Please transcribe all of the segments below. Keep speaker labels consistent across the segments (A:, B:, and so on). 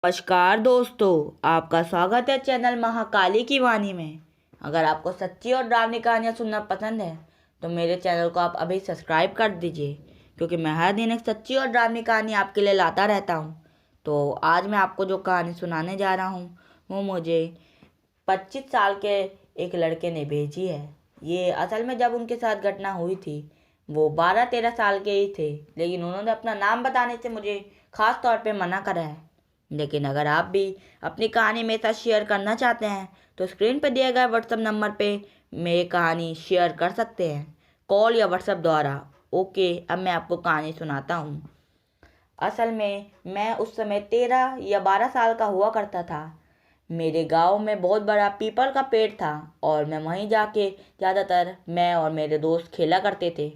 A: नमस्कार दोस्तों, आपका स्वागत है चैनल महाकाली की वाणी में। अगर आपको सच्ची और डरावनी कहानियाँ सुनना पसंद है तो मेरे चैनल को आप अभी सब्सक्राइब कर दीजिए, क्योंकि मैं हर दिन एक सच्ची और डरावनी कहानी आपके लिए लाता रहता हूँ। तो आज मैं आपको जो कहानी सुनाने जा रहा हूँ वो मुझे 25 साल के एक लड़के ने भेजी है। ये असल में जब उनके साथ घटना हुई थी वो 12-13 साल के ही थे, लेकिन उन्होंने अपना नाम बताने से मुझे खास तौर पे मना करा है। लेकिन अगर आप भी अपनी कहानी मेरे साथ शेयर करना चाहते हैं तो स्क्रीन पर दिए गए व्हाट्सएप नंबर पे मेरी कहानी शेयर कर सकते हैं, कॉल या व्हाट्सएप द्वारा। ओके, अब मैं आपको कहानी सुनाता हूँ। असल में मैं उस समय 13 या 12 साल का हुआ करता था। मेरे गांव में बहुत बड़ा पीपल का पेड़ था और मैं वहीं जाके ज़्यादातर मैं और मेरे दोस्त खेला करते थे।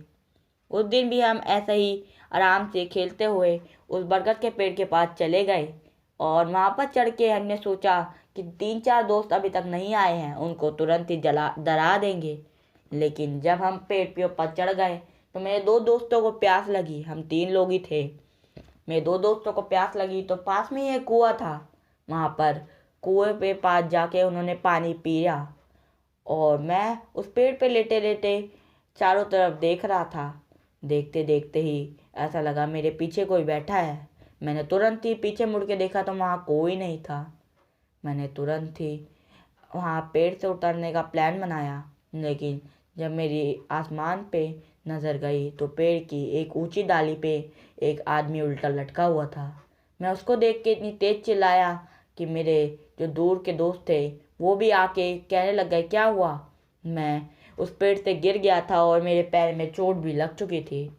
A: उस दिन भी हम ऐसे ही आराम से खेलते हुए उस बरगद के पेड़ के पास चले गए और वहाँ पर चढ़ के हमने सोचा कि 3-4 दोस्त अभी तक नहीं आए हैं, उनको तुरंत ही जला डरा देंगे। लेकिन जब हम पेड़ पे ऊपर चढ़ गए तो मेरे दो दोस्तों को प्यास लगी। हम 3 लोग ही थे। मेरे दो दोस्तों को प्यास लगी तो पास में ही एक कुआं था। वहाँ पर कुएं पे पास जाके उन्होंने पानी पिया और मैं उस पेड़ पे लेटे लेटे चारों तरफ देख रहा था। देखते देखते ही ऐसा लगा मेरे पीछे कोई बैठा है। मैंने तुरंत ही पीछे मुड़ के देखा तो वहाँ कोई नहीं था। मैंने तुरंत ही वहाँ पेड़ से उतरने का प्लान बनाया, लेकिन जब मेरी आसमान पे नज़र गई तो पेड़ की एक ऊंची डाली पे एक आदमी उल्टा लटका हुआ था। मैं उसको देख के इतनी तेज चिल्लाया कि मेरे जो दूर के दोस्त थे वो भी आके कहने लग गए, क्या हुआ। मैं उस पेड़ से गिर गया था और मेरे पैर में चोट भी लग चुकी थी।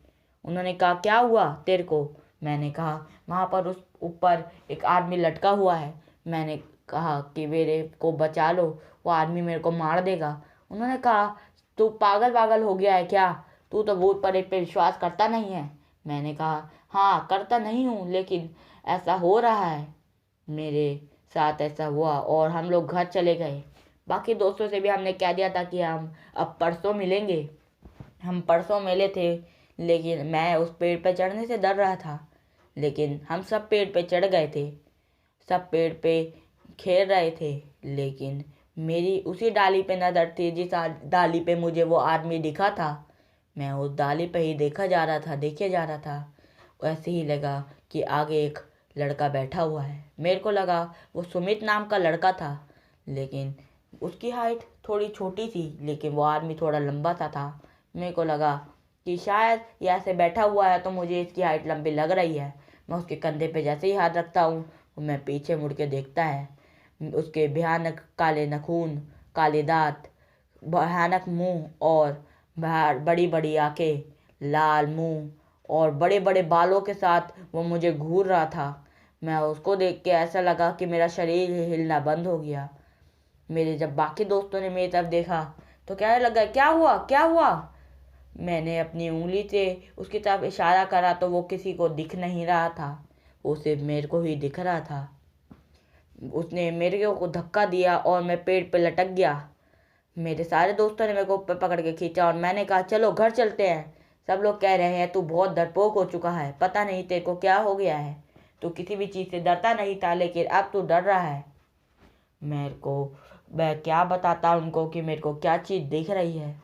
A: उन्होंने कहा, क्या हुआ तेरे को। मैंने कहा, वहाँ पर उस ऊपर एक आदमी लटका हुआ है। मैंने कहा कि मेरे को बचा लो, वो आदमी मेरे को मार देगा। उन्होंने कहा, तू पागल पागल हो गया है क्या, तू तो भूत प्रेत पे विश्वास करता नहीं है। मैंने कहा, हाँ करता नहीं हूँ, लेकिन ऐसा हो रहा है, मेरे साथ ऐसा हुआ। और हम लोग घर चले गए। बाकी दोस्तों से भी हमने कह दिया था कि हम अब परसों मिलेंगे। हम परसों मिले थे, लेकिन मैं उस पेड़ पे चढ़ने से डर रहा था। लेकिन हम सब पेड़ पे चढ़ गए थे, सब पेड़ पे खेल रहे थे। लेकिन मेरी उसी डाली पे नज़र थी जिस डाली पे मुझे वो आदमी दिखा था। मैं उस डाली पे ही देखा जा रहा था, देखे जा रहा था। वैसे ही लगा कि आगे एक लड़का बैठा हुआ है। मेरे को लगा वो सुमित नाम का लड़का था, लेकिन उसकी हाइट थोड़ी छोटी थी, लेकिन वो आदमी थोड़ा लंबा सा था। मेरे को लगा कि शायद ये ऐसे बैठा हुआ है तो मुझे इसकी हाइट लंबी लग रही है। मैं उसके कंधे पे जैसे ही हाथ रखता हूँ वो मैं पीछे मुड़ के देखता है। उसके भयानक काले नाखून, काले दांत, भयानक मुंह और बाहर बड़ी बड़ी आंखें, लाल मुंह और बड़े बड़े बालों के साथ वो मुझे घूर रहा था। मैं उसको देख के ऐसा लगा कि मेरा शरीर ही हिलना बंद हो गया। मेरे जब बाकी दोस्तों ने मेरी तरफ देखा तो कहने लगा, क्या हुआ क्या हुआ। मैंने अपनी उंगली से उसकी तरफ इशारा करा तो वो किसी को दिख नहीं रहा था, वो सिर्फ मेरे को ही दिख रहा था। उसने मेरे को धक्का दिया और मैं पेड़ पे लटक गया। मेरे सारे दोस्तों ने मेरे को ऊपर पकड़ के खींचा और मैंने कहा, चलो घर चलते हैं। सब लोग कह रहे हैं तू बहुत डरपोक हो चुका है, पता नहीं तेरे को क्या हो गया है। तू किसी भी चीज़ से डरता नहीं था, लेकिन अब तू डर रहा है। मेरे को मैं क्या बताता उनको कि मेरे को क्या चीज़ दिख रही है।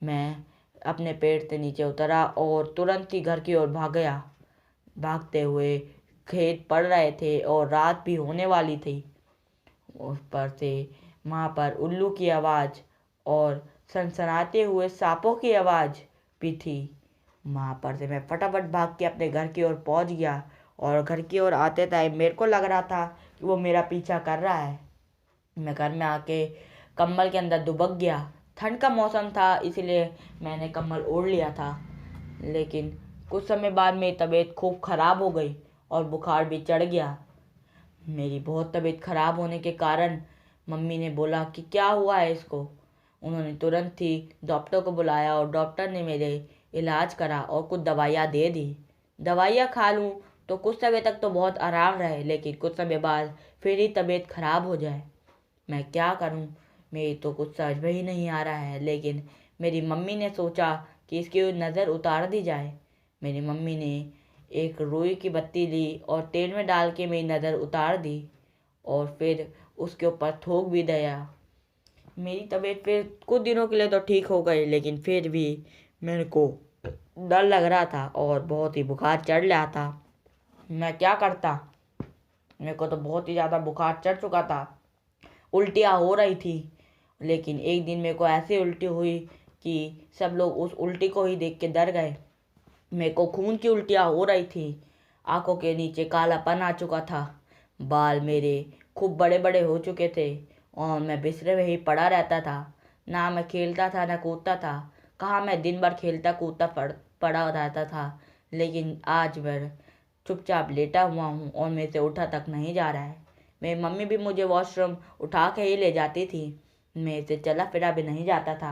A: मैं अपने पेड़ से नीचे उतरा और तुरंत ही घर की ओर भाग गया। भागते हुए खेत पड़ रहे थे और रात भी होने वाली थी। उस पर से वहाँ पर उल्लू की आवाज़ और सनसनाते हुए सांपों की आवाज़ भी थी। वहाँ पर से मैं फटाफट भाग के अपने घर की ओर पहुँच गया और घर की ओर आते टाइम मेरे को लग रहा था कि वो मेरा पीछा कर रहा है। मैं घर में आके कंबल के अंदर दुबक गया। ठंड का मौसम था इसलिए मैंने कंबल ओढ़ लिया था। लेकिन कुछ समय बाद मेरी तबीयत खूब ख़राब हो गई और बुखार भी चढ़ गया। मेरी बहुत तबीयत ख़राब होने के कारण मम्मी ने बोला कि क्या हुआ है इसको। उन्होंने तुरंत ही डॉक्टर को बुलाया और डॉक्टर ने मेरे इलाज करा और कुछ दवाइयाँ दे दी। दवाइयाँ खा लूँ तो कुछ समय तक तो बहुत आराम रहे, लेकिन कुछ समय बाद फिर ही तबीयत ख़राब हो जाए। मैं क्या करूं, मेरी तो कुछ समझ में ही नहीं आ रहा है। लेकिन मेरी मम्मी ने सोचा कि इसकी नज़र उतार दी जाए। मेरी मम्मी ने एक रुई की बत्ती ली और तेल में डाल के मेरी नज़र उतार दी और फिर उसके ऊपर थूक भी दिया। मेरी तबीयत फिर कुछ दिनों के लिए तो ठीक हो गई, लेकिन फिर भी मेरे को डर लग रहा था और बहुत ही बुखार चढ़ रहा था। मैं क्या करता, मेरे को तो बहुत ही ज़्यादा बुखार चढ़ चुका था, उल्टियाँ हो रही थी। लेकिन एक दिन मेरे को ऐसी उल्टी हुई कि सब लोग उस उल्टी को ही देख के डर गए। मेरे को खून की उल्टियाँ हो रही थी, आंखों के नीचे कालापन आ चुका था, बाल मेरे खूब बड़े बड़े हो चुके थे और मैं बिस्तर में ही पड़ा रहता था। ना मैं खेलता था ना कूदता था। कहाँ मैं दिन भर खेलता कूदता पड़ा रहता था, लेकिन आज मैं चुपचाप लेटा हुआ हूँ और मेरे से उठा तक नहीं जा रहा है। मेरी मम्मी भी मुझे वॉशरूम उठा के ही ले जाती थी, मेरे से चला फिरा भी नहीं जाता था।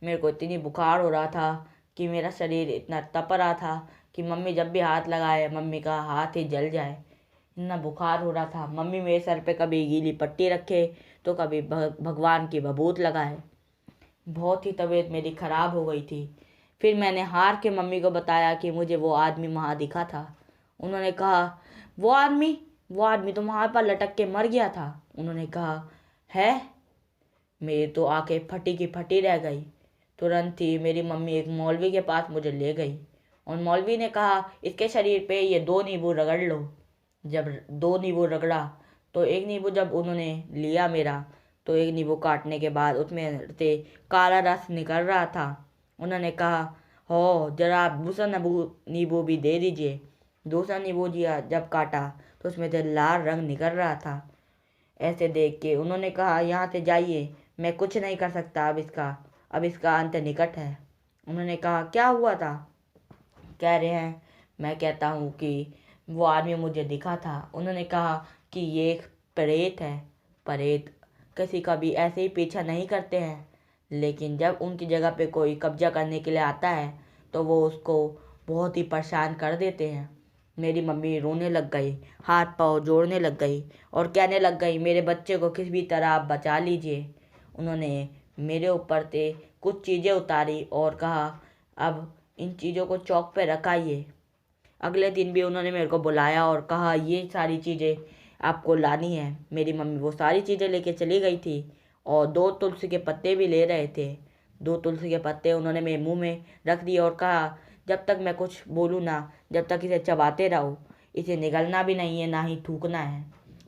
A: मेरे को इतनी बुखार हो रहा था कि मेरा शरीर इतना तप रहा था कि मम्मी जब भी हाथ लगाए मम्मी का हाथ ही जल जाए, इतना बुखार हो रहा था। मम्मी मेरे सर पे कभी गीली पट्टी रखे तो कभी भगवान की बबूत लगाए। बहुत ही तबीयत मेरी ख़राब हो गई थी। फिर मैंने हार के मम्मी को बताया कि मुझे वो आदमी वहाँ दिखा था। उन्होंने कहा वो आदमी तो वहाँ पर लटक के मर गया था। उन्होंने कहा है। मेरी तो आंखें फटी की फटी रह गई। तुरंत ही मेरी मम्मी एक मौलवी के पास मुझे ले गई और मौलवी ने कहा इसके शरीर पे ये 2 नींबू रगड़ लो। जब 2 नींबू रगड़ा तो एक नींबू जब उन्होंने लिया मेरा, तो एक नींबू काटने के बाद उसमें से काला रस निकल रहा था। उन्होंने कहा हो जरा आप दूसरा नींबू भी दे दीजिए। दूसरा नींबू दिया, जब काटा तो उसमें से लाल रंग निकल रहा था। ऐसे देख के उन्होंने कहा यहाँ से जाइए, मैं कुछ नहीं कर सकता, अब इसका अंत निकट है। उन्होंने कहा क्या हुआ था? कह रहे हैं, मैं कहता हूँ कि वो आदमी मुझे दिखा था। उन्होंने कहा कि ये एक प्रेत है। प्रेत किसी का भी ऐसे ही पीछा नहीं करते हैं, लेकिन जब उनकी जगह पे कोई कब्जा करने के लिए आता है तो वो उसको बहुत ही परेशान कर देते हैं। मेरी मम्मी रोने लग गई, हाथ पाँव जोड़ने लग गई और कहने लग गई मेरे बच्चे को किसी भी तरह आप बचा लीजिए। उन्होंने मेरे ऊपर से कुछ चीज़ें उतारी और कहा अब इन चीज़ों को चौक पे रखाइए। अगले दिन भी उन्होंने मेरे को बुलाया और कहा ये सारी चीज़ें आपको लानी है। मेरी मम्मी वो सारी चीज़ें लेके चली गई थी और 2 तुलसी के पत्ते भी ले रहे थे। 2 तुलसी के पत्ते उन्होंने मेरे मुंह में रख दिए और कहा जब तक मैं कुछ बोलूँ ना, जब तक इसे चबाते रहो, इसे निगलना भी नहीं है ना ही थूकना है।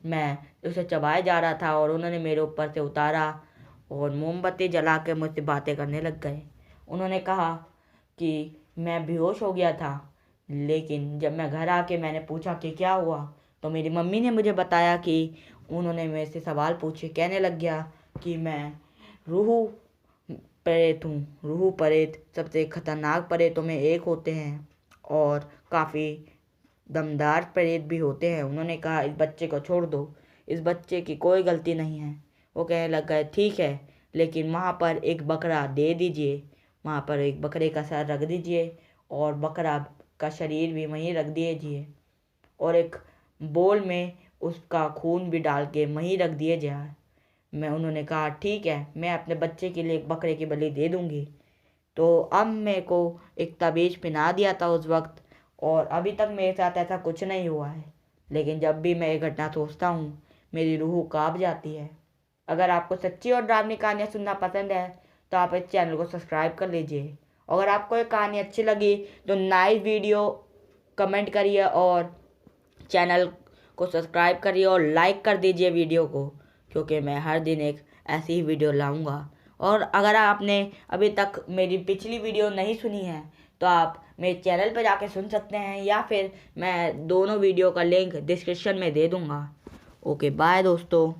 A: मैं उसे चबाए जा रहा था और उन्होंने मेरे ऊपर से उतारा और मोमबत्ती जला के मुझसे बातें करने लग गए। उन्होंने कहा कि मैं बेहोश हो गया था, लेकिन जब मैं घर आके मैंने पूछा कि क्या हुआ, तो मेरी मम्मी ने मुझे बताया कि उन्होंने मेरे से सवाल पूछे। कहने लग गया कि मैं रूहू प्रेत हूँ। रूहू प्रेत सबसे खतरनाक प्रेतों में एक होते हैं और काफ़ी दमदार प्रेत भी होते हैं। उन्होंने कहा इस बच्चे को छोड़ दो, इस बच्चे की कोई गलती नहीं है। वो कहने लग गए ठीक है, लेकिन वहाँ पर एक बकरा दे दीजिए, वहाँ पर एक बकरे का सर रख दीजिए और बकरा का शरीर भी वहीं रख दीजिए और एक बोल में उसका खून भी डाल के वहीं रख दिए जाए। उन्होंने कहा ठीक है, मैं अपने बच्चे के लिए एक बकरे की बलि दे दूँगी। तो अब मेरे को एक ताबीज़ पहना दिया था उस वक्त और अभी तक मेरे साथ ऐसा कुछ नहीं हुआ है, लेकिन जब भी मैं ये घटना सोचता हूँ मेरी रूह काँप जाती है। अगर आपको सच्ची और डरावनी कहानियाँ सुनना पसंद है तो आप इस चैनल को सब्सक्राइब कर लीजिए। अगर आपको ये कहानी अच्छी लगी तो नाइस वीडियो कमेंट करिए और चैनल को सब्सक्राइब करिए और लाइक कर दीजिए वीडियो को, क्योंकि मैं हर दिन एक ऐसी ही वीडियो लाऊंगा। और अगर आपने अभी तक मेरी पिछली वीडियो नहीं सुनी है तो आप मेरे चैनल पर जाके सुन सकते हैं, या फिर मैं दोनों वीडियो का लिंक डिस्क्रिप्शन में दे दूँगा। ओके बाय दोस्तों।